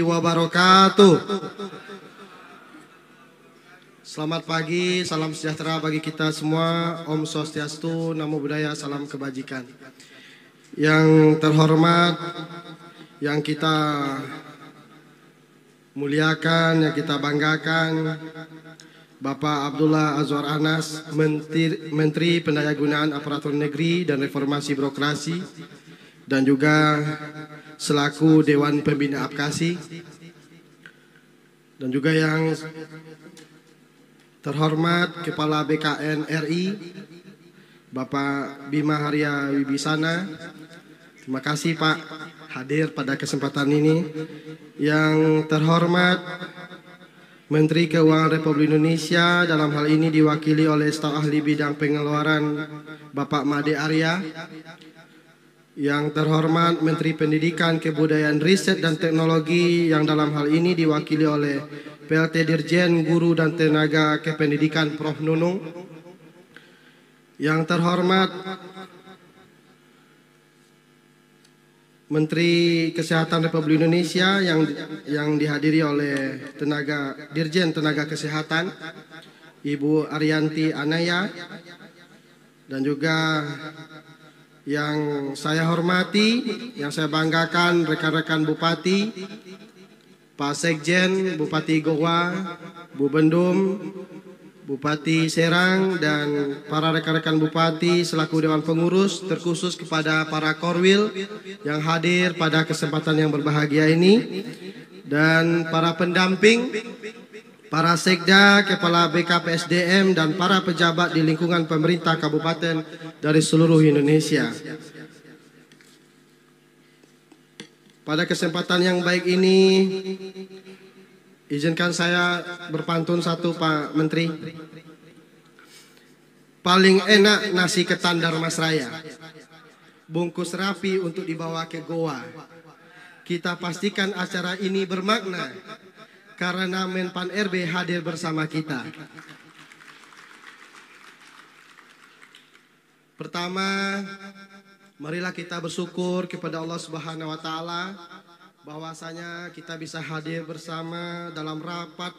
wabarakatuh. Selamat pagi, salam sejahtera bagi kita semua. Om Swastiastu, Namo Buddhaya, salam kebajikan. Yang terhormat, yang kita muliakan, yang kita banggakan, Bapak Abdullah Azwar Anas, Menteri Pendayagunaan Aparatur Negeri dan Reformasi Birokrasi, dan juga selaku Dewan Pembina Apkasi, dan juga yang terhormat Kepala BKN RI, Bapak Bima Arya Wibisana. Terima kasih Pak hadir pada kesempatan ini. Yang terhormat Menteri Keuangan Republik Indonesia, dalam hal ini diwakili oleh staf ahli bidang pengeluaran Bapak Made Arya. Yang terhormat Menteri Pendidikan, Kebudayaan, Riset dan Teknologi, yang dalam hal ini diwakili oleh PLT Dirjen Guru dan Tenaga Kependidikan Prof. Nunung. Yang terhormat Menteri Kesehatan Republik Indonesia yang dihadiri oleh Dirjen Tenaga Kesehatan Ibu Arianti Anaya, dan juga yang saya hormati, yang saya banggakan rekan-rekan Bupati, Pak Sekjen, Bupati Goa, Bu Bendum, Bupati Serang, dan para rekan-rekan Bupati selaku Dewan Pengurus, terkhusus kepada para Korwil yang hadir pada kesempatan yang berbahagia ini, dan para pendamping, para Sekda, Kepala BKPSDM, dan para pejabat di lingkungan pemerintah kabupaten dari seluruh Indonesia. Pada kesempatan yang baik ini, izinkan saya berpantun satu, Pak Menteri. Paling enak nasi ketan Dharmasraya, bungkus rapi untuk dibawa ke goa. Kita pastikan acara ini bermakna karena Menpan RB hadir bersama kita. Pertama, marilah kita bersyukur kepada Allah Subhanahu wa taala bahwasanya kita bisa hadir bersama dalam rapat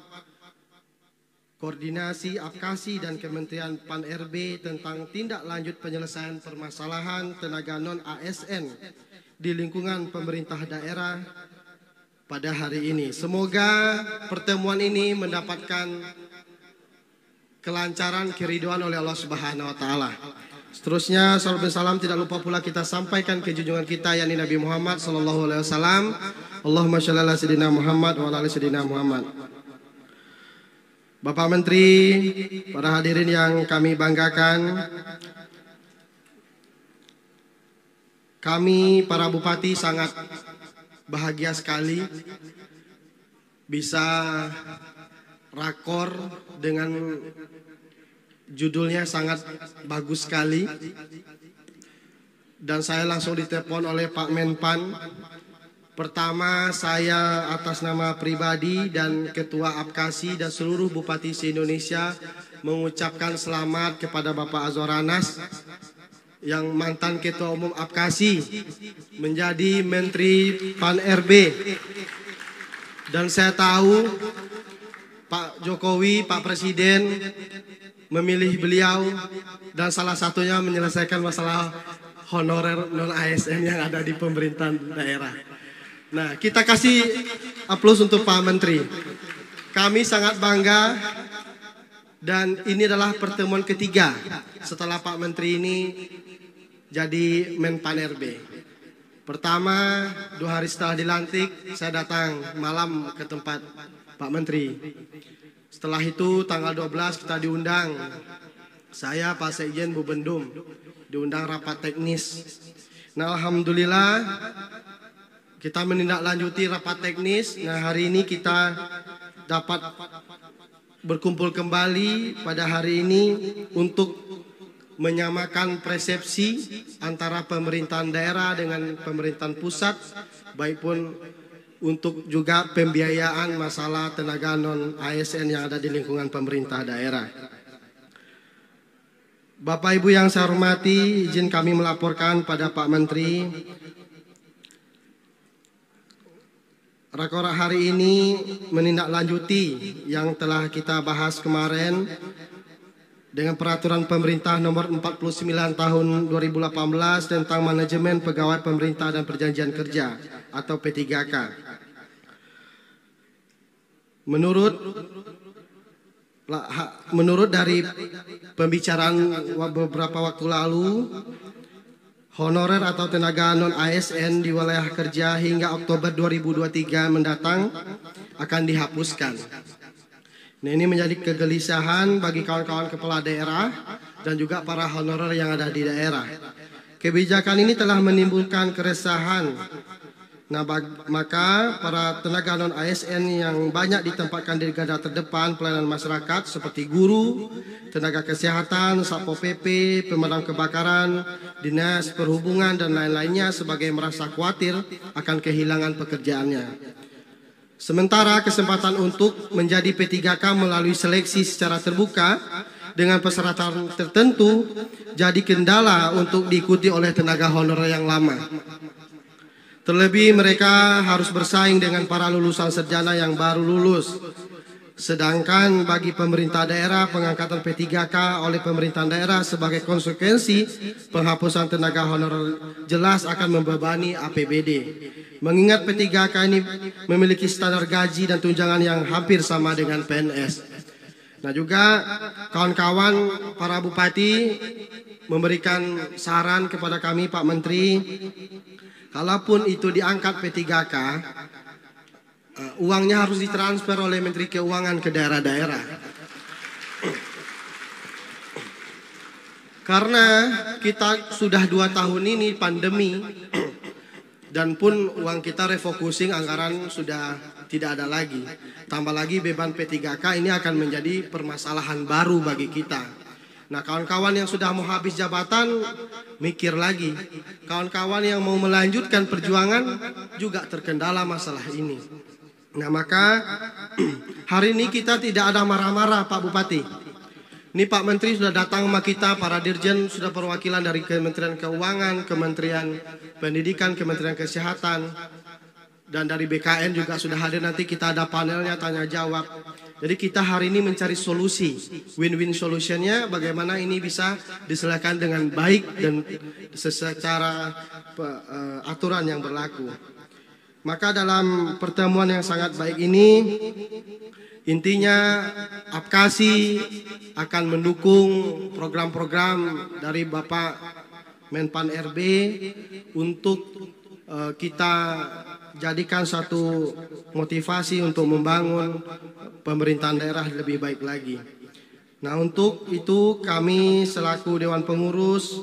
koordinasi Apkasi dan Kementerian Pan RB tentang tindak lanjut penyelesaian permasalahan tenaga non ASN di lingkungan pemerintah daerah pada hari ini. Semoga pertemuan ini mendapatkan kelancaran, keridhaan oleh Allah Subhanahu wa taala. Seterusnya, salam dan salam tidak lupa pula kita sampaikan ke junjungan kita yakni Nabi Muhammad sallallahu alaihi wasallam. Allahumma shalli ala sayyidina Muhammad wa ala ali sayyidina Muhammad. Bapak Menteri, para hadirin yang kami banggakan, kami para bupati sangat bahagia sekali bisa rakor dengan judulnya sangat bagus sekali, dan saya langsung ditelepon oleh Pak Menpan. Pertama, saya atas nama pribadi dan Ketua Apkasi dan seluruh Bupati se-Indonesia mengucapkan selamat kepada Bapak Azwar Anas yang mantan Ketua Umum Apkasi menjadi Menteri Pan RB. Dan saya tahu Pak Jokowi, Pak Presiden memilih beliau dan salah satunya menyelesaikan masalah honorer non ASN yang ada di pemerintahan daerah. Nah, kita kasih aplaus untuk Pak Menteri. Kami sangat bangga, dan ini adalah pertemuan ketiga setelah Pak Menteri ini jadi Menpan RB. Pertama, 2 hari setelah dilantik, saya datang malam ke tempat Pak Menteri. Setelah itu tanggal 12 kita diundang. Saya, Pak Sekjen, Bu Bendum diundang rapat teknis. Nah, alhamdulillah kita menindaklanjuti rapat teknis. Nah, hari ini kita dapat berkumpul kembali pada hari ini untuk menyamakan persepsi antara pemerintahan daerah dengan pemerintahan pusat, baik pun untuk juga pembiayaan masalah tenaga non ASN yang ada di lingkungan pemerintah daerah. Bapak Ibu yang saya hormati, izin kami melaporkan pada Pak Menteri Rakor hari ini menindaklanjuti yang telah kita bahas kemarin dengan peraturan pemerintah nomor 49 tahun 2018 tentang manajemen pegawai pemerintah dan perjanjian kerja atau P3K. Menurut dari pembicaraan beberapa waktu lalu, honorer atau tenaga non-ASN di wilayah kerja hingga Oktober 2023 mendatang akan dihapuskan. Nah, ini menjadi kegelisahan bagi kawan-kawan kepala daerah dan juga para honorer yang ada di daerah. Kebijakan ini telah menimbulkan keresahan. Nah, maka para tenaga non-ASN yang banyak ditempatkan di garda terdepan pelayanan masyarakat seperti guru, tenaga kesehatan, Satpol PP, pemadam kebakaran, dinas perhubungan dan lain-lainnya sebagai merasa khawatir akan kehilangan pekerjaannya. Sementara kesempatan untuk menjadi P3K melalui seleksi secara terbuka dengan persyaratan tertentu jadi kendala untuk diikuti oleh tenaga honorer yang lama. Terlebih mereka harus bersaing dengan para lulusan sarjana yang baru lulus. Sedangkan bagi pemerintah daerah, pengangkatan P3K oleh pemerintah daerah sebagai konsekuensi penghapusan tenaga honorer jelas akan membebani APBD. Mengingat P3K ini memiliki standar gaji dan tunjangan yang hampir sama dengan PNS. Nah, juga kawan-kawan para bupati memberikan saran kepada kami Pak Menteri, kalaupun itu diangkat P3K, uangnya harus ditransfer oleh Menteri Keuangan ke daerah-daerah. Karena kita sudah 2 tahun ini pandemi, dan pun uang kita refocusing, anggaran sudah tidak ada lagi. Tambah lagi beban P3K ini akan menjadi permasalahan baru bagi kita. Nah, kawan-kawan yang sudah mau habis jabatan, mikir lagi. Kawan-kawan yang mau melanjutkan perjuangan juga terkendala masalah ini. Nah, maka hari ini kita tidak ada marah-marah Pak Bupati. Ini Pak Menteri sudah datang sama kita, para dirjen sudah perwakilan dari Kementerian Keuangan, Kementerian Pendidikan, Kementerian Kesehatan, dan dari BKN juga sudah hadir. Nanti kita ada panelnya tanya jawab. Jadi kita hari ini mencari solusi, win-win solutionnya bagaimana ini bisa diselesaikan dengan baik dan secara aturan yang berlaku. Maka dalam pertemuan yang sangat baik ini, intinya Apkasi akan mendukung program-program dari Bapak Menpan RB untuk kita jadikan satu motivasi untuk membangun pemerintahan daerah lebih baik lagi. Nah, untuk itu kami selaku Dewan Pengurus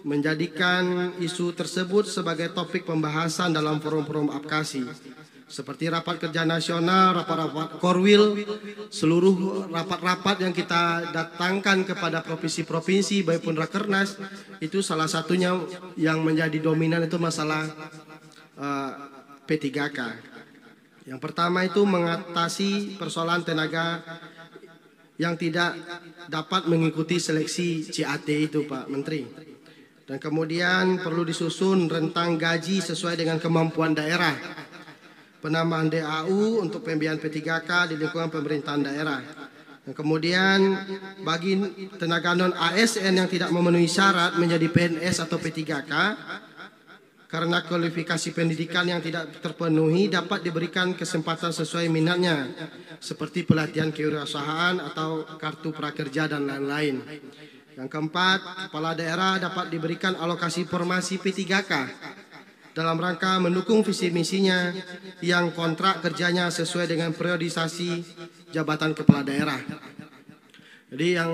menjadikan isu tersebut sebagai topik pembahasan dalam forum-forum Apkasi. Seperti rapat kerja nasional, rapat-rapat korwil, seluruh rapat-rapat yang kita datangkan kepada provinsi-provinsi, baik pun Rakernas, itu salah satunya yang menjadi dominan itu masalah P3K. Yang pertama itu mengatasi persoalan tenaga yang tidak dapat mengikuti seleksi CAT itu Pak Menteri. Dan kemudian perlu disusun rentang gaji sesuai dengan kemampuan daerah. Penambahan DAU untuk pembiayaan P3K di lingkungan pemerintahan daerah. Dan kemudian bagi tenaga non-ASN yang tidak memenuhi syarat menjadi PNS atau P3K, karena kualifikasi pendidikan yang tidak terpenuhi dapat diberikan kesempatan sesuai minatnya, seperti pelatihan kewirausahaan atau kartu prakerja dan lain-lain. Yang keempat, kepala daerah dapat diberikan alokasi formasi P3K dalam rangka mendukung visi misinya yang kontrak kerjanya sesuai dengan periodisasi jabatan kepala daerah. Jadi yang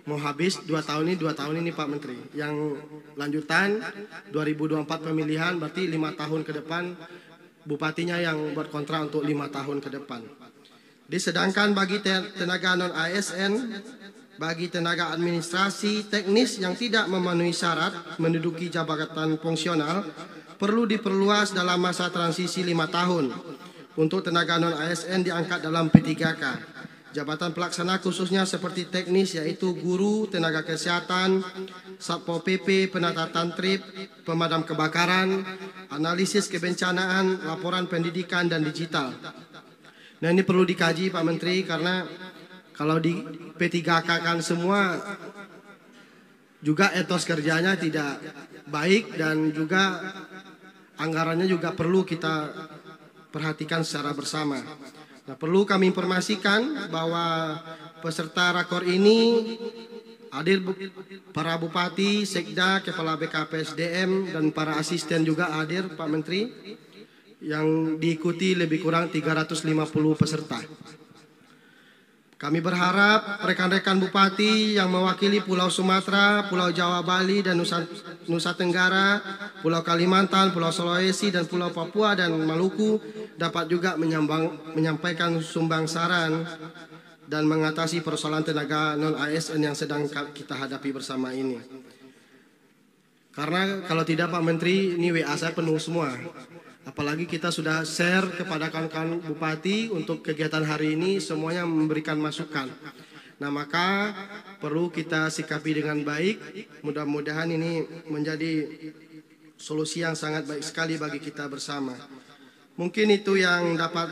mau habis 2 tahun ini Pak Menteri. Yang lanjutan 2024 pemilihan berarti 5 tahun ke depan bupatinya yang berkontrak untuk 5 tahun ke depan. Sedangkan bagi tenaga non-ASN, bagi tenaga administrasi teknis yang tidak memenuhi syarat menduduki jabatan fungsional, perlu diperluas dalam masa transisi 5 tahun. Untuk tenaga non-ASN diangkat dalam P3K. Jabatan pelaksana khususnya seperti teknis yaitu guru, tenaga kesehatan, Satpol PP, penata tantrip, pemadam kebakaran, analisis kebencanaan, laporan pendidikan, dan digital. Nah, ini perlu dikaji Pak Menteri, karena kalau di P3K kan semua juga etos kerjanya tidak baik, dan juga anggarannya juga perlu kita perhatikan secara bersama. Nah, perlu kami informasikan bahwa peserta rakor ini hadir para bupati, sekda, kepala BKPSDM, dan para asisten juga hadir Pak Menteri, yang diikuti lebih kurang 350 peserta. Kami berharap rekan-rekan bupati yang mewakili Pulau Sumatera, Pulau Jawa, Bali, dan Nusa Tenggara, Pulau Kalimantan, Pulau Sulawesi, dan Pulau Papua dan Maluku dapat juga menyampaikan sumbang saran dan mengatasi persoalan tenaga non-ASN yang sedang kita hadapi bersama ini. Karena kalau tidak Pak Menteri, ini WA saya penuh semua. Apalagi kita sudah share kepada kawan-kawan bupati untuk kegiatan hari ini, semuanya memberikan masukan. Nah, maka perlu kita sikapi dengan baik. Mudah-mudahan ini menjadi solusi yang sangat baik sekali bagi kita bersama. Mungkin itu yang dapat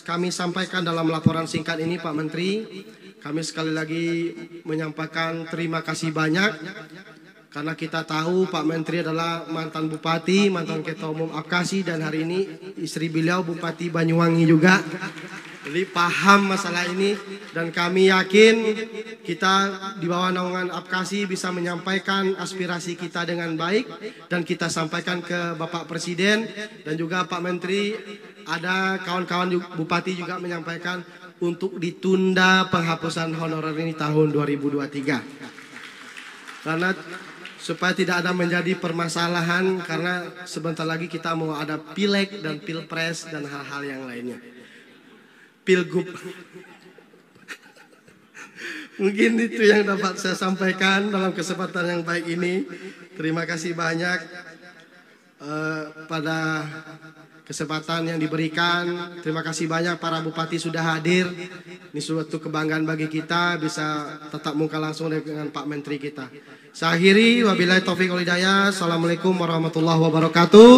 kami sampaikan dalam laporan singkat ini Pak Menteri. Kami sekali lagi menyampaikan terima kasih banyak, karena kita tahu Pak Menteri adalah mantan bupati, mantan ketua umum APKASI, dan hari ini istri beliau Bupati Banyuwangi juga. Jadi paham masalah ini, dan kami yakin kita di bawah naungan APKASI bisa menyampaikan aspirasi kita dengan baik, dan kita sampaikan ke Bapak Presiden, dan juga Pak Menteri, ada kawan-kawan bupati juga menyampaikan untuk ditunda penghapusan honorer ini tahun 2023. Karena supaya tidak ada menjadi permasalahan, karena sebentar lagi kita mau ada pileg dan pilpres dan hal-hal yang lainnya. Pilgub. Mungkin itu yang dapat saya sampaikan dalam kesempatan yang baik ini. Terima kasih banyak pada kesempatan yang diberikan. Terima kasih banyak para bupati sudah hadir. Ini suatu kebanggaan bagi kita bisa tatap muka langsung dengan Pak Menteri kita. Saya akhiri, wabillahi taufiq wal hidayah. Assalamualaikum warahmatullahi wabarakatuh.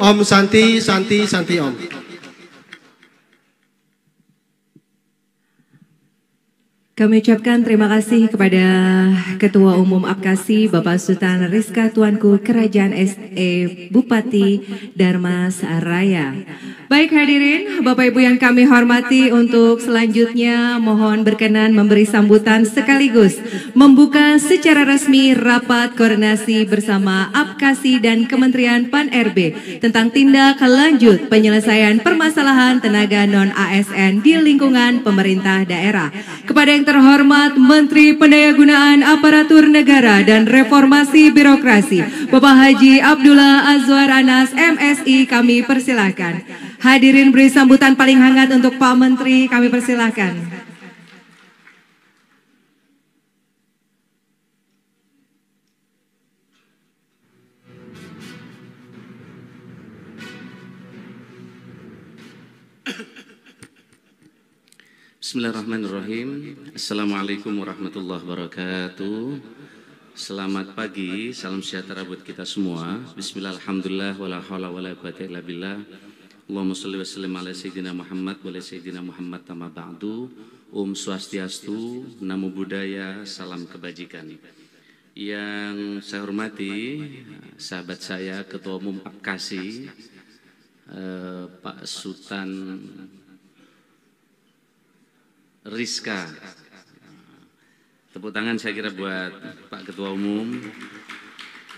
Om Santi, Santi, Santi Om. Kami ucapkan terima kasih kepada Ketua Umum APKASI Bapak Sultan Rizka Tuanku Kerajaan SE Bupati Darmas Raya. Baik hadirin, Bapak Ibu yang kami hormati, untuk selanjutnya mohon berkenan memberi sambutan sekaligus membuka secara resmi rapat koordinasi bersama APKASI dan Kementerian Pan-RB tentang tindak lanjut penyelesaian permasalahan tenaga non-ASN di lingkungan pemerintah daerah. Kepada yang terhormat Menteri Pendayagunaan Aparatur Negara dan Reformasi Birokrasi Bapak Haji Abdullah Azwar Anas MSI, kami persilahkan. Hadirin beri sambutan paling hangat untuk Pak Menteri, kami persilahkan. Bismillahirrahmanirrahim. Assalamualaikum warahmatullahi wabarakatuh. Selamat pagi, salam sejahtera buat kita semua. Bismillah, alhamdulillah, wala hawla wala quwwata illa billah. Allahumma sholli wa sallim ala sayyidina Muhammad wa ala sayyidina Muhammad tamma ba'du. Swastiastu, namo buddhaya, salam kebajikan. Yang saya hormati sahabat saya Ketua Umum APKASI Pak Sultan Rizka. Tepuk tangan saya kira buat Pak Ketua Umum,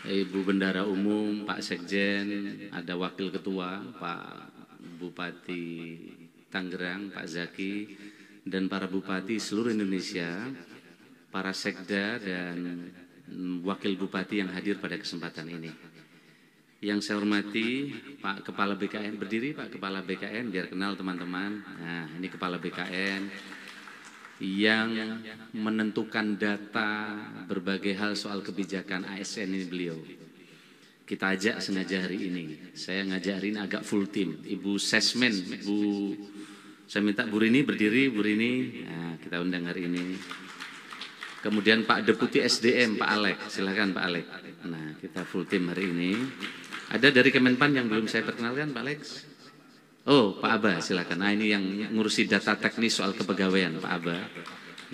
Ibu Bendara Umum, Pak Sekjen, ada Wakil Ketua, Pak Bupati Tangerang, Pak Zaki, dan para Bupati seluruh Indonesia, para Sekda dan Wakil Bupati yang hadir pada kesempatan ini. Yang saya hormati Pak Kepala BKN, berdiri Pak Kepala BKN biar kenal teman-teman. Nah, ini Kepala BKN yang menentukan data berbagai hal soal kebijakan ASN ini beliau. Kita ajak sengaja hari ini. Saya ngajak hari ini agak full tim. Ibu Sesmen, saya minta Bu Rini berdiri, Bu Rini. Nah, kita undang hari ini. Kemudian Pak Deputi SDM, Pak Alek. Silakan Pak Alek. Nah, kita full tim hari ini. Ada dari Kemenpan yang belum saya perkenalkan, Pak Lex? Oh, Pak Aba, silakan. Nah, ini yang ngurusi data teknis soal kepegawaian, Pak Aba.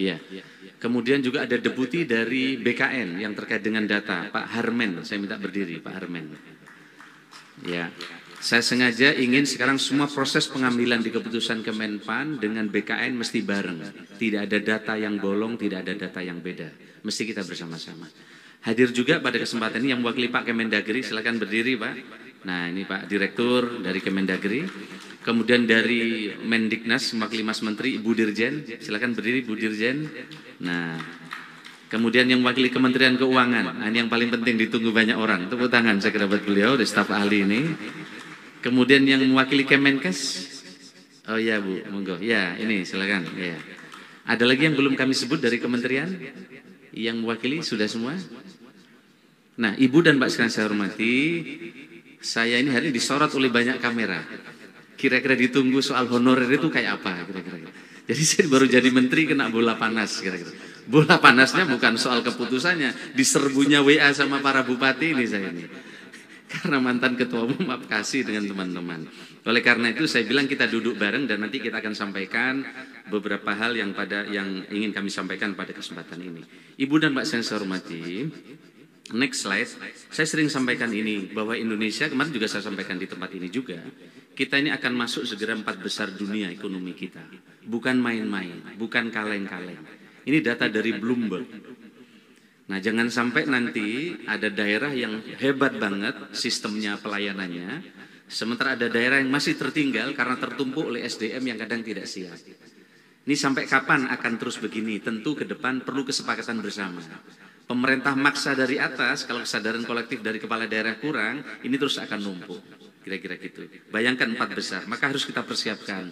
Iya. Kemudian juga ada deputi dari BKN yang terkait dengan data, Pak Harmen. Saya minta berdiri, Pak Harmen. Ya. Saya sengaja ingin sekarang semua proses pengambilan di keputusan Kemenpan dengan BKN mesti bareng. Tidak ada data yang bolong, tidak ada data yang beda. Mesti kita bersama-sama. Hadir juga pada kesempatan ini yang mewakili Pak Kemendagri, silakan berdiri Pak. Nah ini Pak Direktur dari Kemendagri. Kemudian dari Mendiknas mewakili Mas Menteri Ibu Dirjen, silakan berdiri Bu Dirjen. Nah kemudian yang mewakili Kementerian Keuangan, nah, ini yang paling penting ditunggu banyak orang. Tepuk tangan saya kira buat beliau, dari staf ahli ini. Kemudian yang mewakili Kemenkes, oh ya Bu, monggo. Ya ini silakan. Ya. Ada lagi yang belum kami sebut dari kementerian yang mewakili sudah semua. Nah, Ibu dan Pak sekalian saya hormati, saya ini hari ini disorot oleh banyak kamera. Kira-kira ditunggu soal honorer itu kayak apa kira-kira. Jadi saya baru jadi menteri kena bola panas kira-kira. Bola panasnya bukan soal keputusannya, diserbunya WA sama para bupati ini saya ini. Karena mantan ketua umum Apkasi dengan teman-teman. Oleh karena itu saya bilang kita duduk bareng dan nanti kita akan sampaikan beberapa hal yang ingin kami sampaikan pada kesempatan ini. Ibu dan Pak saya hormati, next slide. Saya sering sampaikan ini bahwa Indonesia, kemarin juga saya sampaikan di tempat ini juga, kita ini akan masuk segera 4 besar dunia ekonomi kita. Bukan main-main, bukan kaleng-kaleng. Ini data dari Bloomberg. Nah jangan sampai nanti ada daerah yang hebat banget sistemnya pelayanannya, sementara ada daerah yang masih tertinggal karena tertumpuk oleh SDM yang kadang tidak siap. Ini sampai kapan akan terus begini? Tentu ke depan perlu kesepakatan bersama. Pemerintah maksa dari atas, kalau kesadaran kolektif dari kepala daerah kurang, ini terus akan numpuk. Kira-kira gitu. Bayangkan 4 besar, maka harus kita persiapkan.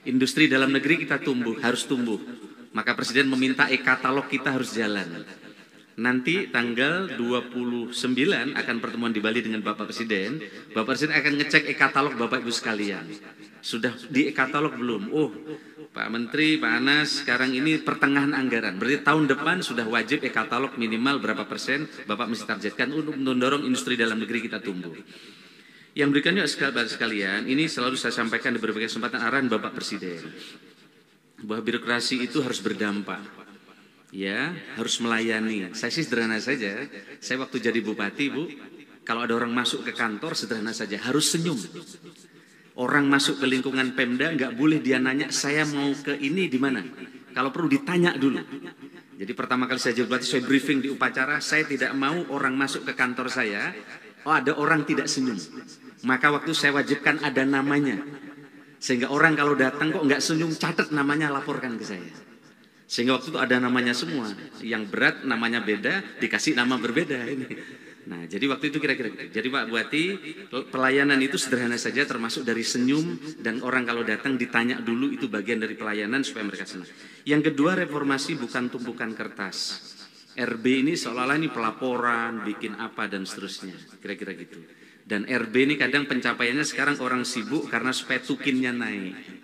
Industri dalam negeri kita harus tumbuh. Maka Presiden meminta e-katalog kita harus jalan. Nanti tanggal 29 akan pertemuan di Bali dengan Bapak Presiden. Bapak Presiden akan ngecek e-katalog Bapak Ibu sekalian. Sudah di e-katalog belum? Oh, Pak Menteri, Pak Anas, sekarang ini pertengahan anggaran. Berarti tahun depan sudah wajib e-katalog minimal berapa persen Bapak mesti targetkan untuk mendorong industri dalam negeri kita tumbuh. Yang berikutnya sekalian, ini selalu saya sampaikan di berbagai kesempatan arahan Bapak Presiden. Bahwa birokrasi itu harus berdampak. Ya, harus melayani. Saya sih sederhana saja. Saya waktu jadi bupati, Bu, kalau ada orang masuk ke kantor sederhana saja, harus senyum. Orang masuk ke lingkungan Pemda nggak boleh dia nanya saya mau ke ini di mana. Kalau perlu ditanya dulu. Jadi pertama kali saya jadi bupati, saya briefing di upacara, saya tidak mau orang masuk ke kantor saya, oh ada orang tidak senyum. Maka waktu saya wajibkan ada namanya. Sehingga orang kalau datang kok nggak senyum, catat namanya, laporkan ke saya. Sehingga waktu itu ada namanya semua. Yang berat namanya beda, dikasih nama berbeda ini. Nah, jadi waktu itu kira-kira gitu. Jadi Pak Bupati, pelayanan itu sederhana saja, termasuk dari senyum, dan orang kalau datang ditanya dulu, itu bagian dari pelayanan supaya mereka senang. Yang kedua, reformasi bukan tumpukan kertas. RB ini seolah-olah ini pelaporan, bikin apa dan seterusnya, kira-kira gitu. Dan RB ini kadang pencapaiannya sekarang orang sibuk karena supaya tukinnya naik.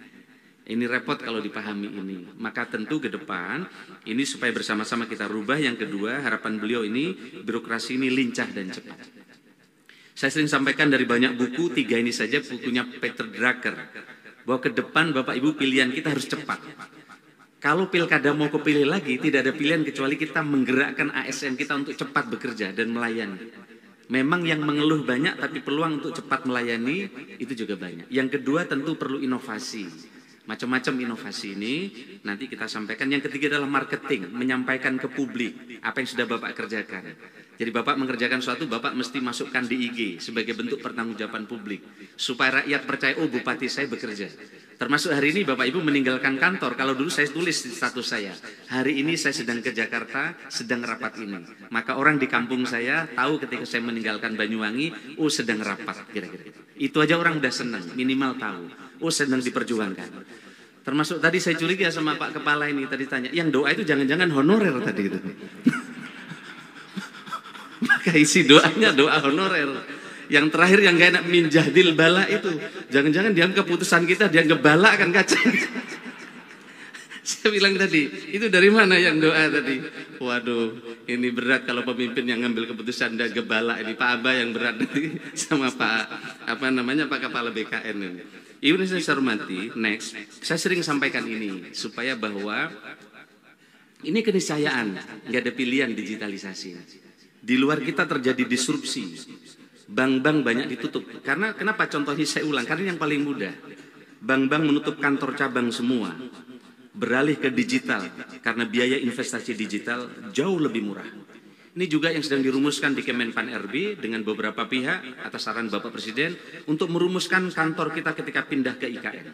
Ini repot kalau dipahami ini. Maka tentu ke depan ini supaya bersama-sama kita rubah. Yang kedua, harapan beliau ini birokrasi ini lincah dan cepat. Saya sering sampaikan dari banyak buku, 3 ini saja bukunya Peter Drucker, bahwa ke depan Bapak Ibu pilihan kita harus cepat. Kalau pilkada mau kepilih lagi, tidak ada pilihan kecuali kita menggerakkan ASN kita untuk cepat bekerja dan melayani. Memang yang mengeluh banyak, tapi peluang untuk cepat melayani itu juga banyak. Yang kedua tentu perlu inovasi. Macam-macam inovasi ini nanti kita sampaikan. Yang ketiga adalah marketing, menyampaikan ke publik apa yang sudah Bapak kerjakan. Jadi Bapak mengerjakan sesuatu, Bapak mesti masukkan di IG sebagai bentuk pertanggungjawaban publik. Supaya rakyat percaya, oh bupati saya bekerja. Termasuk hari ini Bapak Ibu meninggalkan kantor. Kalau dulu saya tulis di status saya, hari ini saya sedang ke Jakarta, sedang rapat ini. Maka orang di kampung saya tahu ketika saya meninggalkan Banyuwangi, oh sedang rapat, kira-kira. Itu aja orang udah senang, minimal tahu. Oh sedang diperjuangkan. Termasuk tadi saya curiga sama Pak Kepala ini, tadi tanya, yang doa itu jangan-jangan honorer tadi gitu. Maka isi doanya doa honorer. Yang terakhir yang gak enak, min jahdil bala itu. Jangan-jangan dia keputusan kita, dia ngebala kan kacang. Saya bilang tadi, itu dari mana yang doa tadi? Waduh, ini berat kalau pemimpin yang ngambil keputusan dan gebala ini. Pak Aba yang berat nanti sama Pak Pak Kepala BKN ini. Ini saya hormati. Next, saya sering sampaikan ini supaya bahwa ini keniscayaan, nggak ada pilihan digitalisasi. Di luar kita terjadi disrupsi. Bank-bank banyak ditutup. Karena kenapa? Contohnya saya ulang, karena yang paling mudah. Bank-bank menutup kantor cabang semua. Beralih ke digital karena biaya investasi digital jauh lebih murah. Ini juga yang sedang dirumuskan di Kemenpan RB dengan beberapa pihak atas saran Bapak Presiden untuk merumuskan kantor kita ketika pindah ke IKN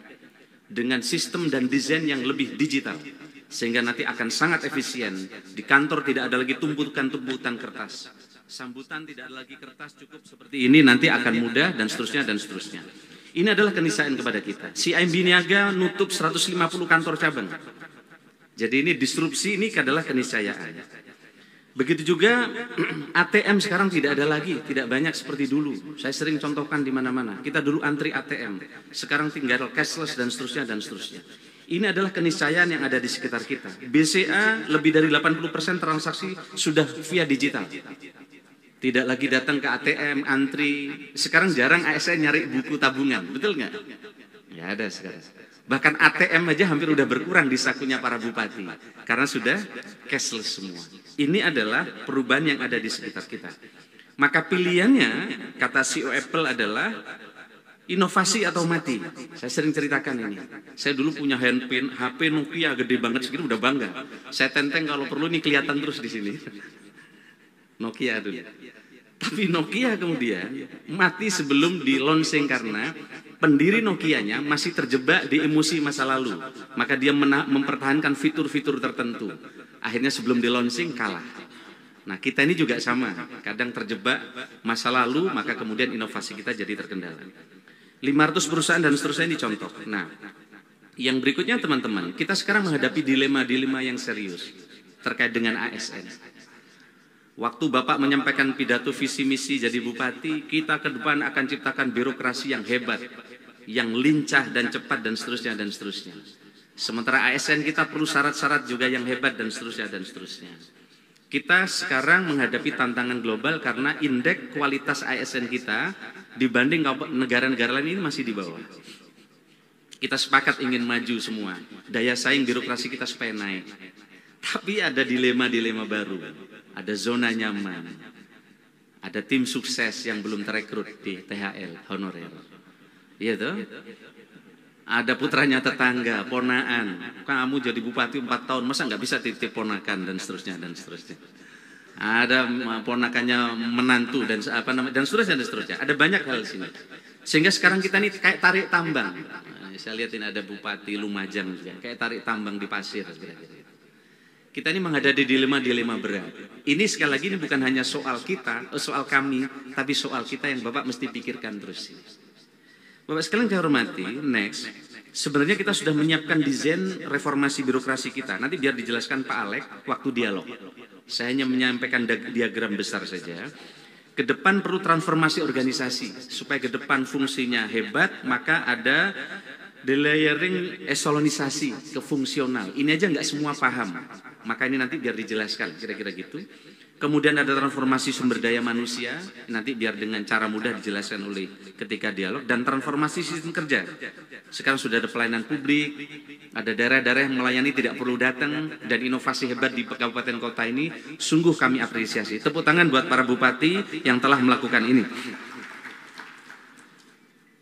dengan sistem dan desain yang lebih digital sehingga nanti akan sangat efisien. Di kantor tidak ada lagi tumpukan-tumpukan kertas. Sambutan tidak ada lagi kertas, cukup seperti ini, nanti akan mudah dan seterusnya dan seterusnya. Ini adalah keniscayaan kepada kita. CIMB Niaga nutup 150 kantor cabang. Jadi ini disrupsi, ini adalah keniscayaan. Begitu juga ATM sekarang tidak ada lagi, tidak banyak seperti dulu. Saya sering contohkan di mana-mana. Kita dulu antri ATM, sekarang tinggal cashless dan seterusnya dan seterusnya. Ini adalah keniscayaan yang ada di sekitar kita. BCA lebih dari 80% transaksi sudah via digital. Tidak lagi datang ke ATM, antri. Sekarang jarang ASN nyari buku tabungan, betul nggak? Ya ada sekarang. Bahkan ATM aja hampir udah berkurang di sakunya para bupati. Karena sudah cashless semua. Ini adalah perubahan yang ada di sekitar kita. Maka pilihannya, kata CEO Apple adalah inovasi atau mati. Saya sering ceritakan ini. Saya dulu punya HP Nokia gede banget, segini udah bangga. Saya tenteng kalau perlu ini kelihatan terus di sini. Nokia dulu. Tapi Nokia kemudian mati sebelum di launching karena pendiri Nokianya masih terjebak di emosi masa lalu. Maka dia mempertahankan fitur-fitur tertentu. Akhirnya sebelum di launching kalah. Nah kita ini juga sama. Kadang terjebak masa lalu maka kemudian inovasi kita jadi terkendala. 500 perusahaan dan seterusnya ini contoh. Nah yang berikutnya teman-teman. Kita sekarang menghadapi dilema-dilema yang serius terkait dengan ASN. Waktu Bapak menyampaikan pidato visi misi jadi bupati, kita ke depan akan ciptakan birokrasi yang hebat, yang lincah dan cepat dan seterusnya dan seterusnya. Sementara ASN kita perlu syarat-syarat juga yang hebat dan seterusnya dan seterusnya. Kita sekarang menghadapi tantangan global karena indeks kualitas ASN kita dibanding negara-negara lain ini masih di bawah. Kita sepakat ingin maju semua, daya saing birokrasi kita supaya naik. Tapi ada dilema-dilema baru. Ada zona nyaman, ada tim sukses yang belum terekrut di THL, honorer. Iya toh? Ada putranya tetangga, ponaan. Kamu jadi bupati 4 tahun, masa nggak bisa titip ponakan dan seterusnya dan seterusnya. Ada ponakannya menantu dan dan seterusnya dan seterusnya. Ada banyak hal di sini. Sehingga sekarang kita ini kayak tarik tambang. Nah, saya lihat ini ada Bupati Lumajang juga, kayak tarik tambang di pasir. Kita ini menghadapi dilema-dilema berat. Ini sekali lagi ini bukan hanya soal kita, soal kami, tapi soal kita yang Bapak mesti pikirkan terus. Bapak sekalian saya hormati, next. Sebenarnya kita sudah menyiapkan desain reformasi birokrasi kita. Nanti biar dijelaskan Pak Alek waktu dialog. Saya hanya menyampaikan diagram besar saja. Ke depan perlu transformasi organisasi. Supaya ke depan fungsinya hebat, maka ada delayering eselonisasi ke fungsional. Ini aja nggak semua paham. Maka ini nanti biar dijelaskan, kira-kira gitu. Kemudian ada transformasi sumber daya manusia, nanti biar dengan cara mudah dijelaskan oleh ketika dialog. Dan transformasi sistem kerja. Sekarang sudah ada pelayanan publik, ada daerah-daerah yang melayani tidak perlu datang, dan inovasi hebat di kabupaten kota ini, sungguh kami apresiasi. Tepuk tangan buat para bupati yang telah melakukan ini.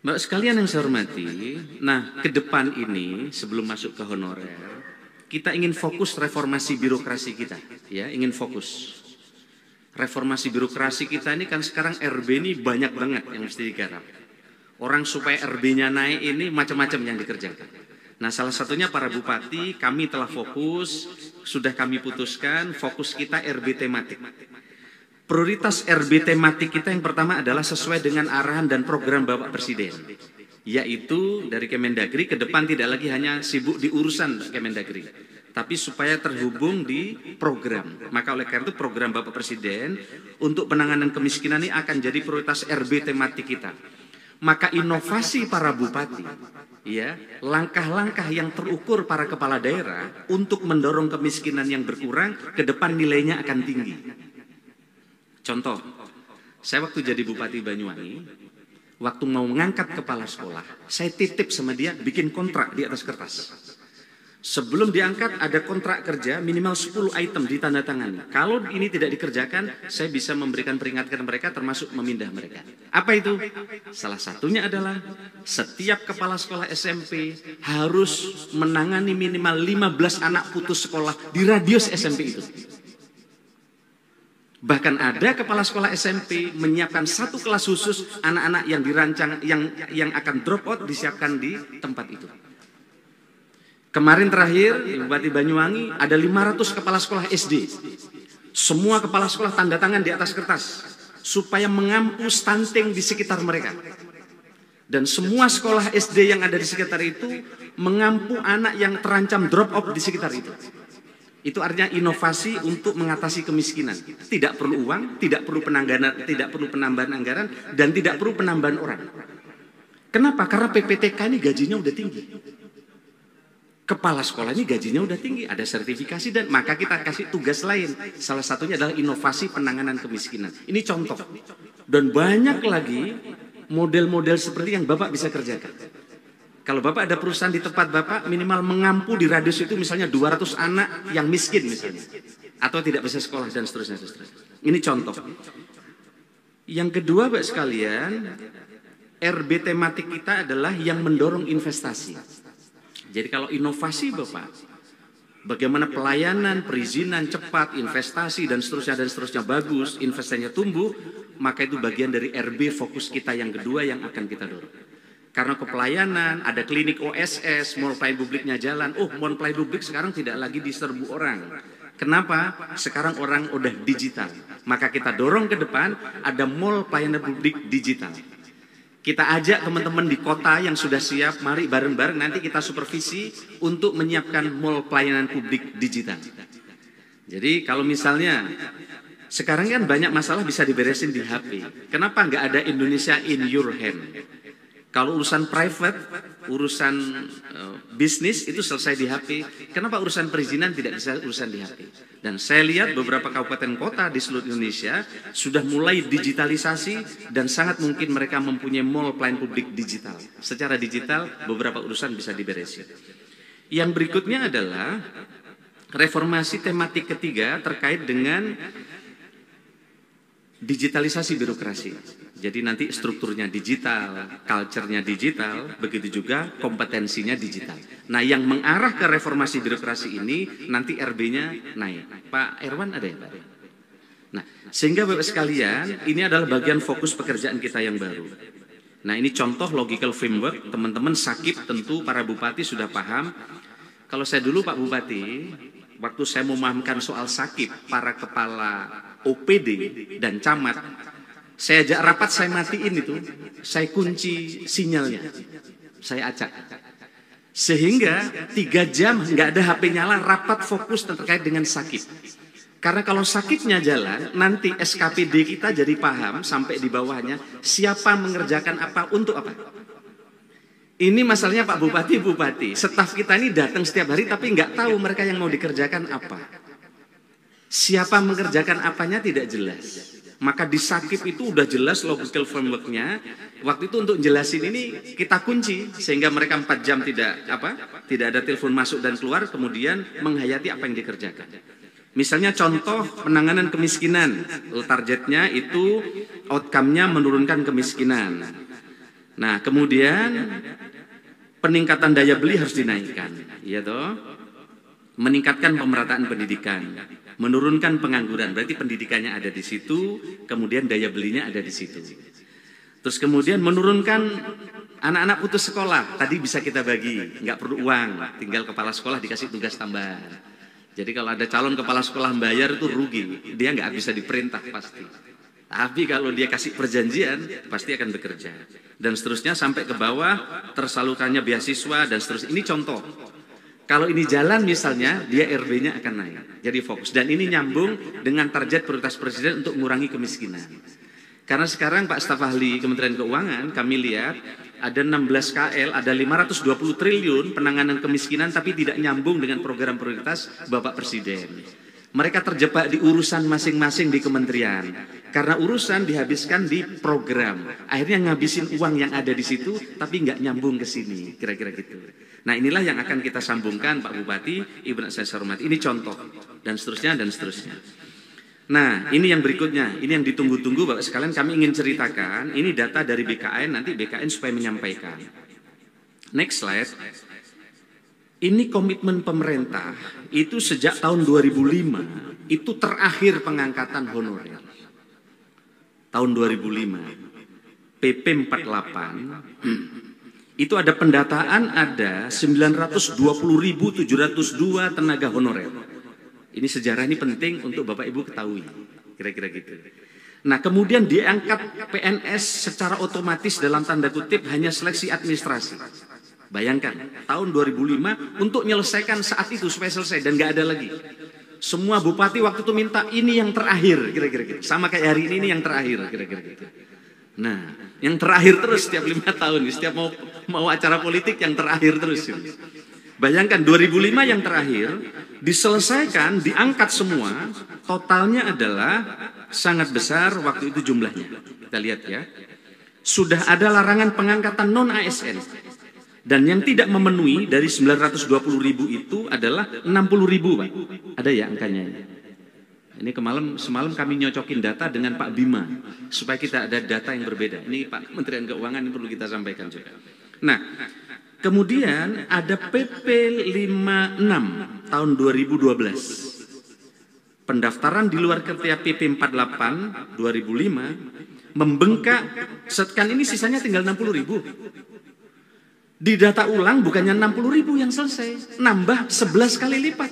Mbak sekalian yang saya hormati, nah ke depan ini sebelum masuk ke honorer, kita ingin fokus reformasi birokrasi kita, ya, ingin fokus. Reformasi birokrasi kita ini kan sekarang RB ini banyak banget yang mesti digarap. Orang supaya RB-nya naik ini macam-macam yang dikerjakan. Nah, salah satunya para bupati, kami telah fokus, sudah kami putuskan, fokus kita RB tematik. Prioritas RB tematik kita yang pertama adalah sesuai dengan arahan dan program Bapak Presiden. Yaitu dari Kemendagri ke depan tidak lagi hanya sibuk di urusan Kemendagri, tapi supaya terhubung di program. Maka oleh karena itu program Bapak Presiden untuk penanganan kemiskinan ini akan jadi prioritas RB tematik kita. Maka inovasi para bupati ya, langkah-langkah yang terukur para kepala daerah untuk mendorong kemiskinan yang berkurang, ke depan nilainya akan tinggi. Contoh, saya waktu jadi Bupati Banyuwangi, waktu mau mengangkat kepala sekolah, saya titip sama dia bikin kontrak di atas kertas. Sebelum diangkat ada kontrak kerja minimal 10 item ditandatangani. Kalau ini tidak dikerjakan, saya bisa memberikan peringatan mereka termasuk memindah mereka. Apa itu? Salah satunya adalah setiap kepala sekolah SMP harus menangani minimal 15 anak putus sekolah di radius SMP itu. Bahkan ada kepala sekolah SMP menyiapkan satu kelas khusus anak-anak yang dirancang yang akan drop out disiapkan di tempat itu. Kemarin terakhir di Bupati Banyuwangi ada 500 kepala sekolah SD. Semua kepala sekolah tanda tangan di atas kertas supaya mengampu stunting di sekitar mereka. Dan semua sekolah SD yang ada di sekitar itu mengampu anak yang terancam drop out di sekitar itu. Itu artinya inovasi untuk mengatasi kemiskinan. Tidak perlu uang, tidak perlu penambahan anggaran, dan tidak perlu penambahan orang. Kenapa? Karena PPTK ini gajinya udah tinggi. Kepala sekolah ini gajinya udah tinggi, ada sertifikasi, dan maka kita kasih tugas lain. Salah satunya adalah inovasi penanganan kemiskinan. Ini contoh. Dan banyak lagi model-model seperti yang Bapak bisa kerjakan. Kalau Bapak ada perusahaan di tempat Bapak, minimal mengampu di radius itu misalnya 200 anak yang miskin misalnya. Atau tidak bisa sekolah dan seterusnya. Ini contoh. Yang kedua Bapak sekalian, RB tematik kita adalah yang mendorong investasi. Jadi kalau inovasi Bapak, bagaimana pelayanan, perizinan cepat, investasi dan seterusnya bagus, investasinya tumbuh, maka itu bagian dari RB fokus kita yang kedua yang akan kita dorong. Karena kepelayanan, ada klinik OSS, mall pelayanan publiknya jalan. Oh, mall pelayanan publik sekarang tidak lagi diserbu orang. Kenapa? Sekarang orang udah digital. Maka kita dorong ke depan ada mall pelayanan publik digital. Kita ajak teman-teman di kota yang sudah siap, mari bareng-bareng nanti kita supervisi untuk menyiapkan mall pelayanan publik digital. Jadi kalau misalnya sekarang kan banyak masalah bisa diberesin di HP. Kenapa nggak ada Indonesia in your hand? Kalau urusan private, urusan bisnis itu selesai di HP. Kenapa urusan perizinan tidak bisa urusan di HP? Dan saya lihat beberapa kabupaten kota di seluruh Indonesia sudah mulai digitalisasi dan sangat mungkin mereka mempunyai mall pelayanan publik digital. Secara digital beberapa urusan bisa diberesin. Yang berikutnya adalah reformasi tematik ketiga terkait dengan digitalisasi birokrasi. Jadi nanti strukturnya digital, culture-nya digital, begitu juga kompetensinya digital. Nah yang mengarah ke reformasi birokrasi ini nanti RB-nya naik. Pak Erwan ada ya Pak? Nah sehingga Bapak sekalian ini adalah bagian fokus pekerjaan kita yang baru. Nah ini contoh logical framework, teman-teman sakit tentu para bupati sudah paham. Kalau saya dulu Pak Bupati, waktu saya memahamkan soal sakit para kepala OPD dan camat, saya ajak rapat, saya matiin itu, saya kunci sinyalnya, saya acak. Sehingga 3 jam nggak ada HP nyala, rapat fokus terkait dengan sakit. Karena kalau sakitnya jalan, nanti SKPD kita jadi paham sampai di bawahnya, siapa mengerjakan apa, untuk apa. Ini masalahnya Pak Bupati, staf kita ini datang setiap hari tapi nggak tahu mereka yang mau dikerjakan apa. Siapa mengerjakan apanya tidak jelas. Maka di Sakip itu udah jelas logical framework-nya. Waktu itu untuk jelasin ini kita kunci sehingga mereka 4 jam tidak ada telepon masuk dan keluar, kemudian menghayati apa yang dikerjakan. Misalnya contoh penanganan kemiskinan, targetnya itu outcome-nya menurunkan kemiskinan. Nah, kemudian peningkatan daya beli harus dinaikkan, ya toh. Meningkatkan pemerataan pendidikan, menurunkan pengangguran, berarti pendidikannya ada di situ, kemudian daya belinya ada di situ. Terus kemudian menurunkan anak-anak putus sekolah, tadi bisa kita bagi, nggak perlu uang, tinggal kepala sekolah dikasih tugas tambahan. Jadi kalau ada calon kepala sekolah bayar itu rugi, dia nggak bisa diperintah pasti. Tapi kalau dia kasih perjanjian, pasti akan bekerja. Dan seterusnya sampai ke bawah, tersalurkannya beasiswa dan seterusnya. Ini contoh. Kalau ini jalan misalnya, dia RB-nya akan naik. Jadi fokus. Dan ini nyambung dengan target prioritas Presiden untuk mengurangi kemiskinan. Karena sekarang Pak Staf Ahli Kementerian Keuangan, kami lihat ada 16 KL, ada 520 triliun penanganan kemiskinan tapi tidak nyambung dengan program prioritas Bapak Presiden. Mereka terjebak di urusan masing-masing di kementerian. Karena urusan dihabiskan di program. Akhirnya ngabisin uang yang ada di situ tapi nggak nyambung ke sini, kira-kira gitu. Nah, inilah yang akan kita sambungkan Pak Bupati, Ibu saya hormati. Ini contoh dan seterusnya dan seterusnya. Nah, ini yang berikutnya, ini yang ditunggu-tunggu Bapak sekalian, kami ingin ceritakan, ini data dari BKN, nanti BKN supaya menyampaikan. Next slide. Ini komitmen pemerintah, itu sejak tahun 2005, itu terakhir pengangkatan honorer. Tahun 2005, PP 48, itu ada pendataan ada 920.702 tenaga honorer. Ini sejarah ini penting untuk Bapak Ibu ketahui, kira-kira gitu. Nah, kemudian diangkat PNS secara otomatis dalam tanda kutip hanya seleksi administrasi. Bayangkan, tahun 2005 untuk menyelesaikan saat itu supaya selesai dan nggak ada lagi. Semua bupati waktu itu minta ini yang terakhir, kira-kira gitu. Sama kayak hari ini yang terakhir, kira-kira gitu. Nah, yang terakhir terus setiap 5 tahun, setiap mau acara politik yang terakhir terus. Bayangkan 2005 yang terakhir diselesaikan, diangkat semua, totalnya adalah sangat besar waktu itu jumlahnya. Kita lihat ya. Sudah ada larangan pengangkatan non-ASN. Dan yang tidak memenuhi dari 920.000 itu adalah 60.000, Pak. Ada ya angkanya? Ini semalam kami nyocokin data dengan Pak Bima supaya kita ada data yang berbeda. Ini Pak Kementerian Keuangan ini perlu kita sampaikan juga. Nah, kemudian ada PP 56 tahun 2012. Pendaftaran di luar kriteria PP 48 2005 membengkak, kan ini sisanya tinggal 60.000. Di data ulang bukannya 60.000 yang selesai, nambah 11 kali lipat.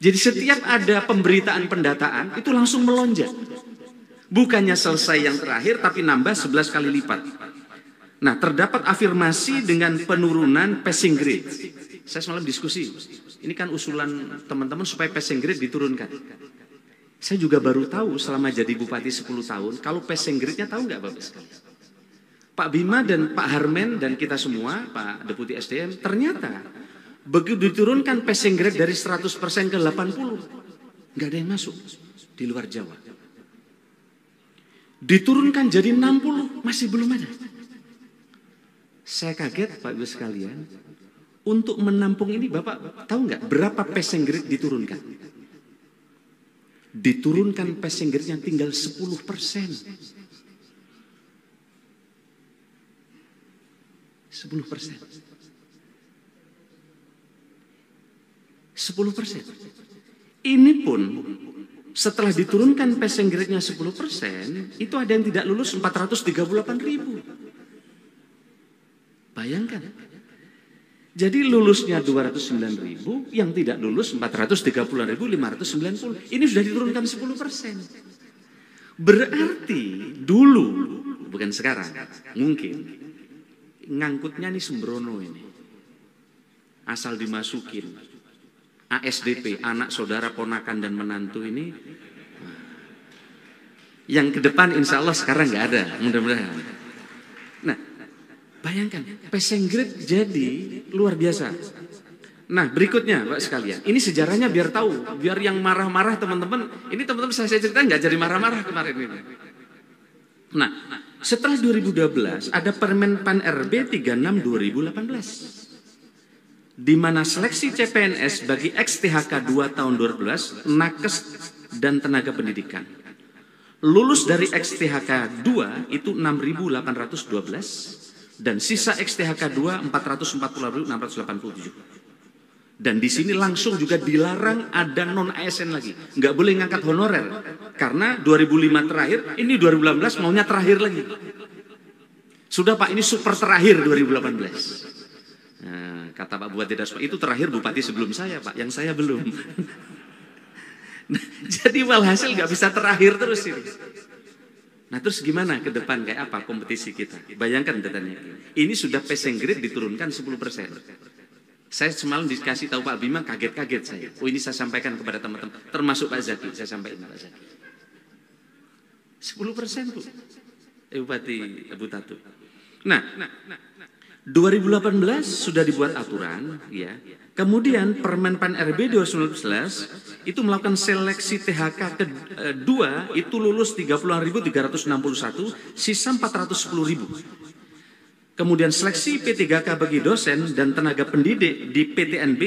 Jadi setiap ada pemberitaan pendataan itu langsung melonjak. Bukannya selesai yang terakhir tapi nambah 11 kali lipat. Nah, terdapat afirmasi dengan penurunan passing grade. Saya semalam diskusi. Ini kan usulan teman-teman supaya passing grade diturunkan. Saya juga baru tahu selama jadi bupati 10 tahun, kalau passing grade-nya tahu nggak Bapak sekalian? Pak Bima dan Pak Harmen dan kita semua, Pak Deputi SDM, ternyata begitu diturunkan passing grade dari 100% ke 80, nggak ada yang masuk di luar Jawa. Diturunkan jadi 60, masih belum ada. Saya kaget Pak Ibu sekalian, untuk menampung ini Bapak tahu nggak berapa passing grade diturunkan? Diturunkan passing grade yang tinggal 10%. 10%. Ini pun setelah diturunkan passing grade-nya 10%, itu ada yang tidak lulus 438.000. Bayangkan. Jadi lulusnya 209.000, yang tidak lulus 438.590. Ini sudah diturunkan 10%. Berarti dulu, bukan sekarang, mungkin ngangkutnya nih sembrono ini. Asal dimasukin. ASDP, anak saudara ponakan dan menantu ini. Yang ke depan insya Allah sekarang nggak ada, mudah-mudahan. Nah, bayangkan, passing grade jadi luar biasa. Nah, berikutnya Pak sekalian, ini sejarahnya biar tahu, biar yang marah-marah teman-teman, ini teman-teman saya cerita nggak jadi marah-marah kemarin ini. Nah, setelah 2012 ada Permen Pan RB 36 2018 di mana seleksi CPNS bagi ex-THK 2 tahun 2012, nakes dan tenaga pendidikan. Lulus dari ex-THK 2 itu 6.812 dan sisa ex-THK 2 440.687. Dan di sini langsung juga dilarang ada non-ASN lagi. Nggak boleh ngangkat honorer. Karena 2005 terakhir, ini 2018 maunya terakhir lagi. Sudah Pak, ini super terakhir 2018. Nah, kata Pak Bupati Dasma, itu terakhir bupati sebelum saya Pak, yang saya belum. Nah, jadi walhasil nggak bisa terakhir terus ini. Nah terus gimana ke depan, kayak apa kompetisi kita? Bayangkan datanya. Ini sudah passing grade diturunkan 10%. Saya semalam dikasih tahu Pak Bima, kaget-kaget saya. Oh ini saya sampaikan kepada teman-teman, termasuk Pak Zaki, saya sampaikan Pak Zaki. 10% Bu. Bupati Abu Tatu. Nah, 2018 sudah dibuat aturan, ya. Kemudian Permenpan RB 2019 itu melakukan seleksi THK kedua, itu lulus 30.361, sisa 410.000. Kemudian seleksi P3K bagi dosen dan tenaga pendidik di PTNB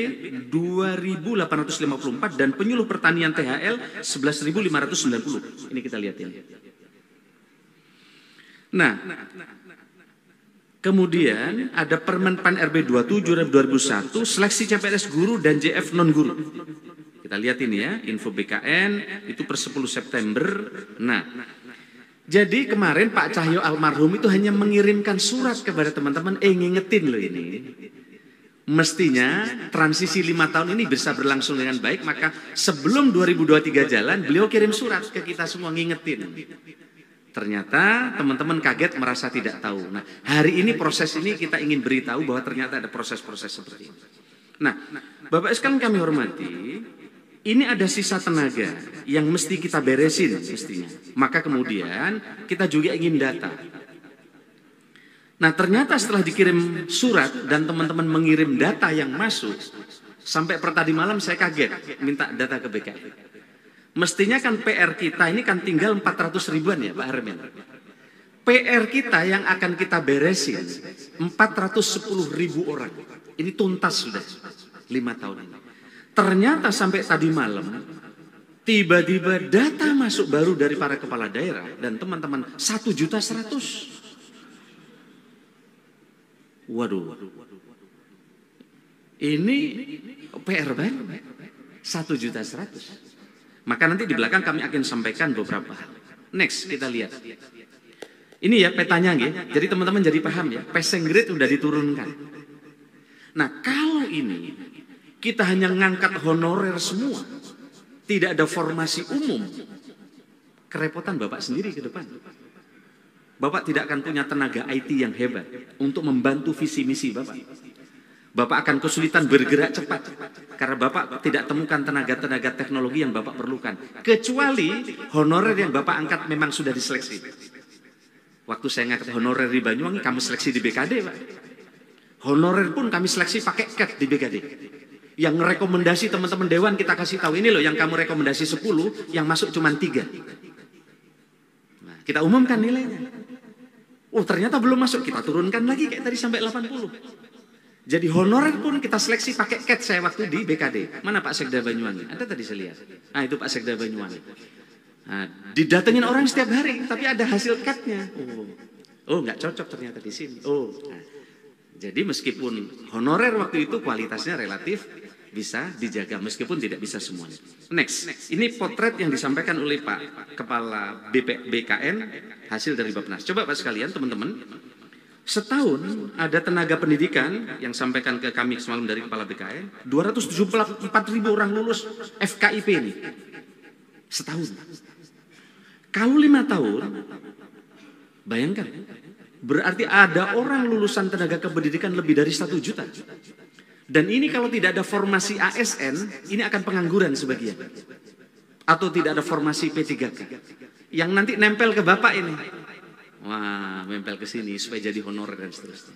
2.854 dan penyuluh pertanian THL 11.590. Ini kita lihat ini. Nah, kemudian ada Permenpan RB 27 2001 seleksi CPNS guru dan JF non guru. Kita lihat ini ya, info BKN itu per 10 September. Nah, jadi kemarin Pak Cahyo almarhum itu hanya mengirimkan surat kepada teman-teman, ngingetin loh ini. Mestinya transisi 5 tahun ini bisa berlangsung dengan baik, maka sebelum 2023 jalan, beliau kirim surat ke kita semua ngingetin. Ternyata teman-teman kaget merasa tidak tahu. Nah, hari ini proses ini kita ingin beritahu bahwa ternyata ada proses-proses seperti ini. Nah, Bapak sekalian kami hormati, ini ada sisa tenaga yang mesti kita beresin mestinya. Maka kemudian kita juga ingin data. Nah, ternyata setelah dikirim surat dan teman-teman mengirim data yang masuk, sampai per tadi malam saya kaget minta data ke BKN. Mestinya kan PR kita ini kan tinggal 400 ribuan ya Pak Hermin. PR kita yang akan kita beresin 410.000 orang. Ini tuntas sudah 5 tahun ini. Ternyata sampai tadi malam tiba-tiba data masuk baru dari para kepala daerah dan teman-teman 1.100.000. Waduh. Ini PR baru 1.100.000. Maka nanti di belakang kami akan sampaikan beberapa hal. Next kita lihat. Ini ya petanya nggih. Jadi teman-teman jadi paham ya. Passing grade sudah diturunkan. Nah, kalau ini kita hanya ngangkat honorer semua, tidak ada formasi umum, kerepotan Bapak sendiri ke depan. Bapak tidak akan punya tenaga IT yang hebat untuk membantu visi misi Bapak. Bapak akan kesulitan bergerak cepat karena Bapak tidak temukan tenaga-tenaga teknologi yang Bapak perlukan. Kecuali honorer yang Bapak angkat memang sudah diseleksi. Waktu saya ngangkat honorer di Banyuwangi, kami seleksi di BKD, Pak. Honorer pun kami seleksi pakai CAT di BKD. Yang rekomendasi teman-teman Dewan kita kasih tahu, ini loh yang kamu rekomendasi 10, yang masuk cuma 3. Nah, kita umumkan nilainya. Oh ternyata belum masuk, kita turunkan lagi kayak tadi sampai 80. Jadi honorer pun kita seleksi pakai CAT saya waktu di BKD. Mana Pak Sekda Banyuwangi? Ada tadi saya lihat. Nah itu Pak Sekda Banyuwangi. Nah, didatengin orang setiap hari, tapi ada hasil CAT-nya. Oh nggak cocok ternyata di sini. Nah, jadi meskipun honorer waktu itu kualitasnya relatif bisa dijaga, meskipun tidak bisa semuanya. Next, ini potret yang disampaikan oleh Pak Kepala BKN hasil dari Bappenas. Coba Pak sekalian teman-teman. Setahun ada tenaga pendidikan yang sampaikan ke kami semalam dari Kepala BKN, 274.000 orang lulus FKIP ini. Setahun. Kalau 5 tahun, bayangkan, berarti ada orang lulusan tenaga kependidikan lebih dari 1 juta. Dan ini kalau tidak ada formasi ASN, ini akan pengangguran sebagian. Atau tidak ada formasi P3K. Yang nanti nempel ke Bapak ini. Wah, nempel ke sini supaya jadi honorer dan seterusnya.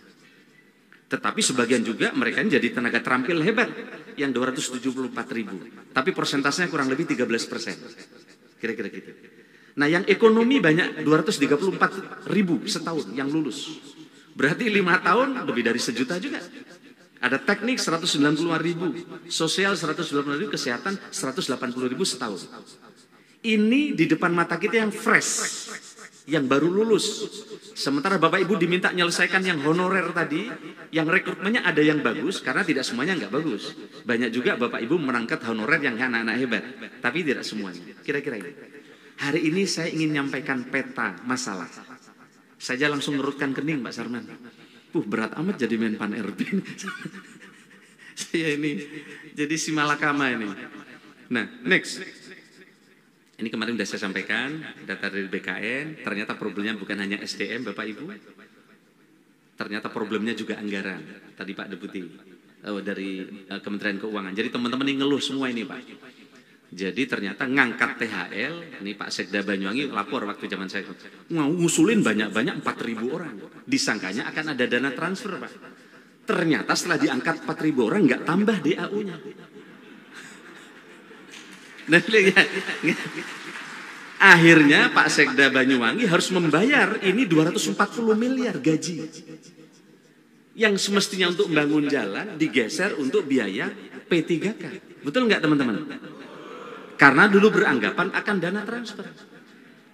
Tetapi sebagian juga mereka jadi tenaga terampil hebat yang 274.000. Tapi persentasenya kurang lebih 13%. Kira-kira gitu. Nah, yang ekonomi banyak 234.000 setahun yang lulus. Berarti 5 tahun lebih dari 1 juta juga. Ada teknik 195.000, sosial 195.000, kesehatan 180.000 setahun. Ini di depan mata kita yang fresh. Yang baru lulus. Sementara Bapak Ibu diminta menyelesaikan yang honorer tadi, yang rekrutmennya ada yang bagus, karena tidak semuanya nggak bagus. Banyak juga Bapak Ibu menangkat honorer yang anak-anak hebat, tapi tidak semuanya. Kira-kira ini. Hari ini saya ingin menyampaikan peta masalah. Saya langsung ngerutkan kening Pak Sarman. Berat amat jadi Menpan RB. Saya ini jadi si malakama ini. Nah, next. Ini kemarin sudah saya sampaikan, data dari BKN, ternyata problemnya bukan hanya SDM Bapak Ibu, ternyata problemnya juga anggaran, tadi Pak Deputi dari Kementerian Keuangan. Jadi teman-teman ini ngeluh semua ini Pak. Jadi ternyata ngangkat THL, ini Pak Sekda Banyuwangi lapor waktu zaman saya, ngusulin banyak-banyak 4.000 orang. Disangkanya akan ada dana transfer, Pak. Ternyata setelah diangkat 4.000 orang nggak tambah DAU-nya. Nah, akhirnya Pak Sekda Banyuwangi harus membayar ini 240 miliar gaji. Yang semestinya untuk membangun jalan digeser untuk biaya P3K. Betul nggak teman-teman? Karena dulu beranggapan akan dana transfer.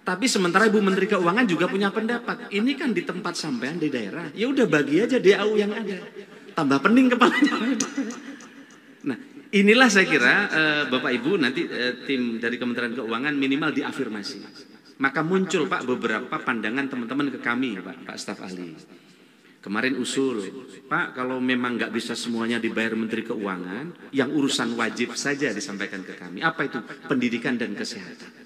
Tapi sementara Ibu Menteri Keuangan juga punya pendapat. Ini kan di tempat sampean di daerah. Ya udah bagi aja DAU yang ada. Tambah pening kepalanya. Nah, inilah saya kira Bapak Ibu nanti tim dari Kementerian Keuangan minimal diafirmasi. Maka muncul Pak beberapa pandangan teman-teman ke kami Pak staf ahli. Kemarin usul, Pak kalau memang nggak bisa semuanya dibayar Menteri Keuangan, yang urusan wajib saja disampaikan ke kami. Apa itu? Pendidikan dan kesehatan.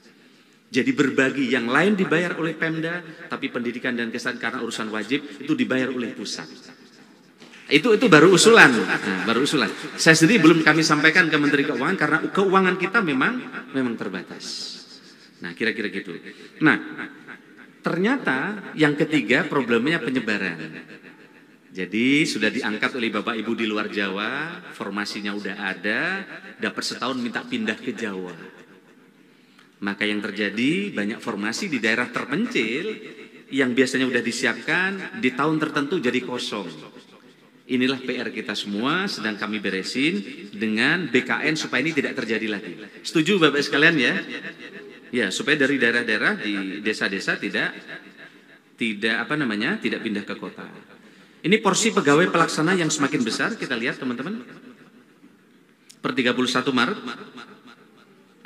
Jadi berbagi, yang lain dibayar oleh Pemda, tapi pendidikan dan kesehatan karena urusan wajib itu dibayar oleh pusat. Itu baru usulan. Nah, baru usulan. Saya sendiri belum kami sampaikan ke Menteri Keuangan karena keuangan kita memang terbatas. Nah, kira-kira gitu. Nah, ternyata yang ketiga problemnya penyebaran. Jadi sudah diangkat oleh Bapak Ibu di luar Jawa, formasinya udah ada, dapat setahun minta pindah ke Jawa. Maka yang terjadi banyak formasi di daerah terpencil yang biasanya udah disiapkan di tahun tertentu jadi kosong. Inilah PR kita semua sedang kami beresin dengan BKN supaya ini tidak terjadi lagi. Setuju Bapak sekalian ya? Ya, supaya dari daerah-daerah di desa-desa tidak pindah ke kota. Ini porsi pegawai pelaksana yang semakin besar, kita lihat teman-teman. Per 31 Maret,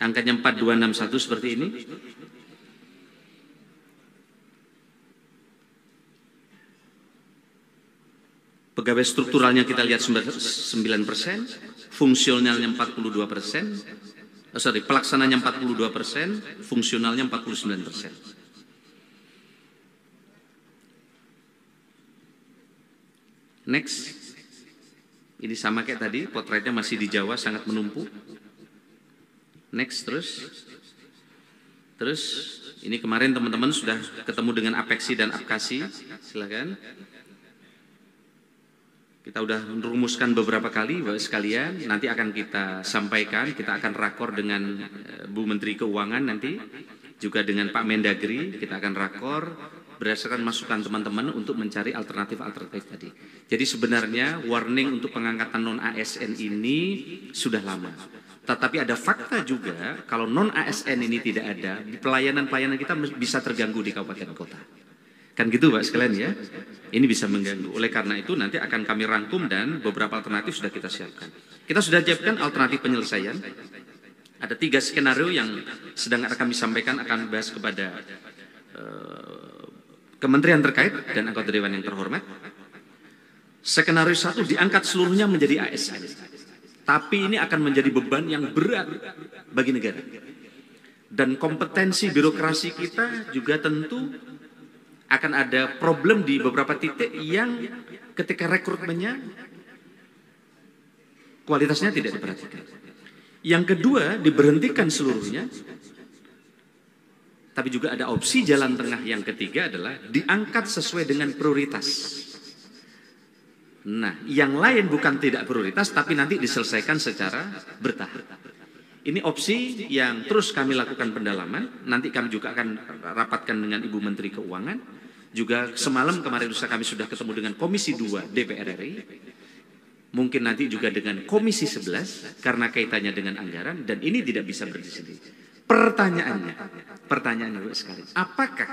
angkanya 4261 seperti ini. Pegawai strukturalnya kita lihat 9%, fungsionalnya 42%, pelaksananya 42%, fungsionalnya 49%. Next, ini sama kayak tadi, potretnya masih di Jawa sangat menumpuk. Next, terus ini kemarin teman-teman sudah ketemu dengan Apeksi dan Apkasi, silakan. Kita udah merumuskan beberapa kali, Bapak sekalian, nanti akan kita sampaikan, kita akan rakor dengan Bu Menteri Keuangan nanti, juga dengan Pak Mendagri, kita akan rakor berdasarkan masukan teman-teman untuk mencari alternatif-alternatif tadi. Jadi sebenarnya warning untuk pengangkatan non-ASN ini sudah lama. Tetapi ada fakta juga kalau non-ASN ini tidak ada, pelayanan-pelayanan kita bisa terganggu di kabupaten kota. Kan gitu Pak sekalian ya? Ini bisa mengganggu. Oleh karena itu nanti akan kami rangkum dan beberapa alternatif sudah kita siapkan. Kita sudah siapkan alternatif penyelesaian. Ada 3 skenario yang sedang akan kami sampaikan, akan bahas kepada kementerian terkait dan anggota dewan yang terhormat. Skenario 1 diangkat seluruhnya menjadi ASN. Tapi ini akan menjadi beban yang berat bagi negara. Dan kompetensi birokrasi kita juga tentu akan ada problem di beberapa titik yang ketika rekrutmennya kualitasnya tidak diperhatikan. Yang kedua, diberhentikan seluruhnya. Tapi juga ada opsi jalan tengah yang ketiga adalah diangkat sesuai dengan prioritas. Nah, yang lain bukan tidak prioritas, tapi nanti diselesaikan secara bertahap. Ini opsi yang terus kami lakukan pendalaman. Nanti kami juga akan rapatkan dengan Ibu Menteri Keuangan. Juga semalam kemarin kami sudah ketemu dengan Komisi 2 DPR RI. Mungkin nanti juga dengan Komisi 11 karena kaitannya dengan anggaran. Dan ini tidak bisa berdiri sendiri. Pertanyaannya sekali, apakah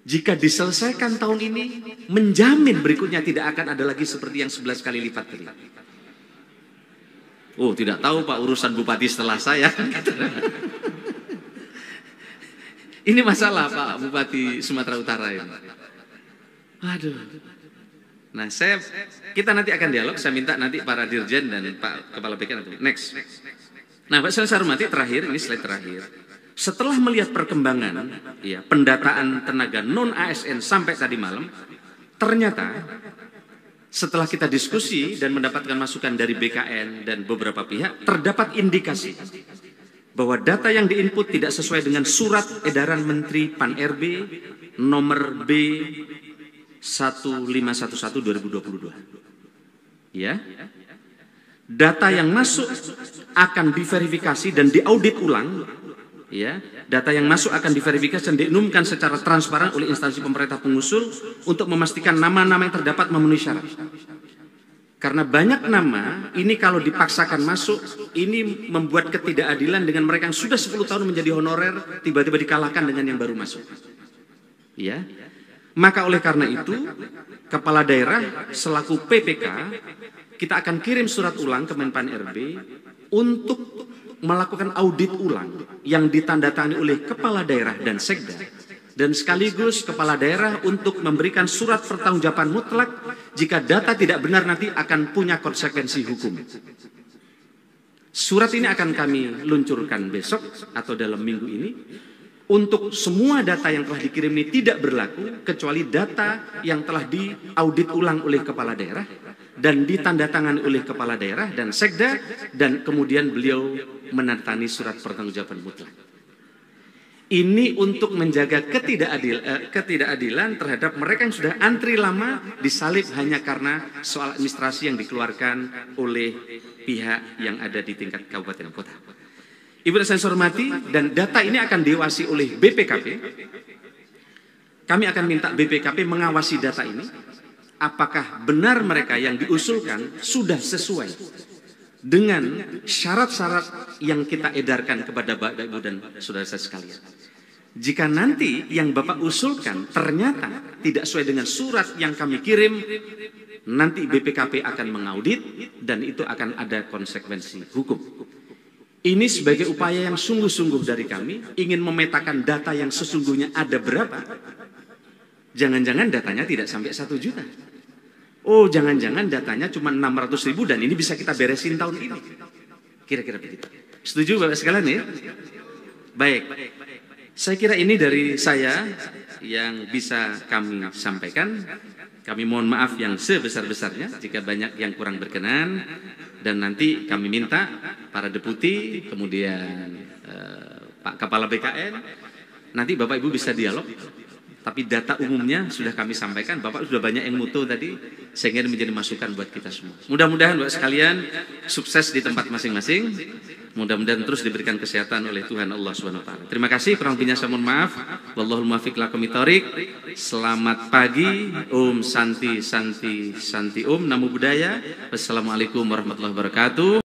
jika diselesaikan tahun ini menjamin berikutnya tidak akan ada lagi seperti yang 11 kali lipat tadi? Oh, tidak tahu Pak, urusan bupati setelah saya. Ini masalah Pak Bupati Sumatera Utara ini. Aduh. Nah, kita nanti akan dialog. Saya minta nanti para dirjen dan Pak Kepala BK nanti. Next. Nah, Pak saya hormati terakhir, ini slide terakhir. Setelah melihat perkembangan pendataan tenaga non-ASN sampai tadi malam, ternyata setelah kita diskusi dan mendapatkan masukan dari BKN dan beberapa pihak, terdapat indikasi bahwa data yang diinput tidak sesuai dengan surat edaran Menteri Pan-RB nomor B 1511 2022. Ya. Data yang masuk akan diverifikasi dan diaudit ulang. Ya, data yang masuk akan diverifikasi dan diumumkan secara transparan oleh instansi pemerintah pengusul untuk memastikan nama-nama yang terdapat memenuhi syarat. Karena banyak nama, ini kalau dipaksakan masuk, ini membuat ketidakadilan dengan mereka yang sudah 10 tahun menjadi honorer, tiba-tiba dikalahkan dengan yang baru masuk. Ya, maka oleh karena itu, kepala daerah selaku PPK, kita akan kirim surat ulang ke Menpan RB untuk melakukan audit ulang yang ditandatangani oleh kepala daerah dan sekda, dan sekaligus kepala daerah untuk memberikan surat pertanggungjawaban mutlak jika data tidak benar nanti akan punya konsekuensi hukum. Surat ini akan kami luncurkan besok atau dalam minggu ini. Untuk semua data yang telah dikirim ini tidak berlaku kecuali data yang telah diaudit ulang oleh kepala daerah dan ditandatangani oleh kepala daerah dan sekda, dan kemudian beliau menandatangani surat pertanggungjawaban mutlak. Ini untuk menjaga ketidakadilan terhadap mereka yang sudah antri lama disalib hanya karena soal administrasi yang dikeluarkan oleh pihak yang ada di tingkat kabupaten kota. Ibu dan saya hormati, dan data ini akan diawasi oleh BPKP. Kami akan minta BPKP mengawasi data ini. Apakah benar mereka yang diusulkan sudah sesuai dengan syarat-syarat yang kita edarkan kepada Bapak, Ibu, dan saudara saya sekalian. Jika nanti yang Bapak usulkan ternyata tidak sesuai dengan surat yang kami kirim, nanti BPKP akan mengaudit dan itu akan ada konsekuensi hukum. Ini sebagai upaya yang sungguh-sungguh dari kami, ingin memetakan data yang sesungguhnya ada berapa. Jangan-jangan datanya tidak sampai 1 juta. Oh, jangan-jangan datanya cuma 600.000 dan ini bisa kita beresin tahun ini. Kira-kira begitu. Setuju Bapak sekalian ya? Baik. Saya kira ini dari saya yang bisa kami sampaikan. Kami mohon maaf yang sebesar-besarnya jika banyak yang kurang berkenan. Dan nanti kami minta para deputi, kemudian Pak Kepala BKN, nanti Bapak Ibu bisa dialog. Tapi data umumnya sudah kami sampaikan, Bapak sudah banyak yang mutu tadi, sehingga menjadi masukan buat kita semua. Mudah-mudahan Bapak sekalian sukses di tempat masing-masing. Mudah-mudahan terus diberikan kesehatan oleh Tuhan Allah SWT. Terima kasih, kurang lebihnya saya mohon maaf. Wallahul muwaffiq lakum bithoriq. Selamat pagi, Om Santi Santi Santi Om, Namo Buddhaya. Wassalamualaikum warahmatullahi wabarakatuh.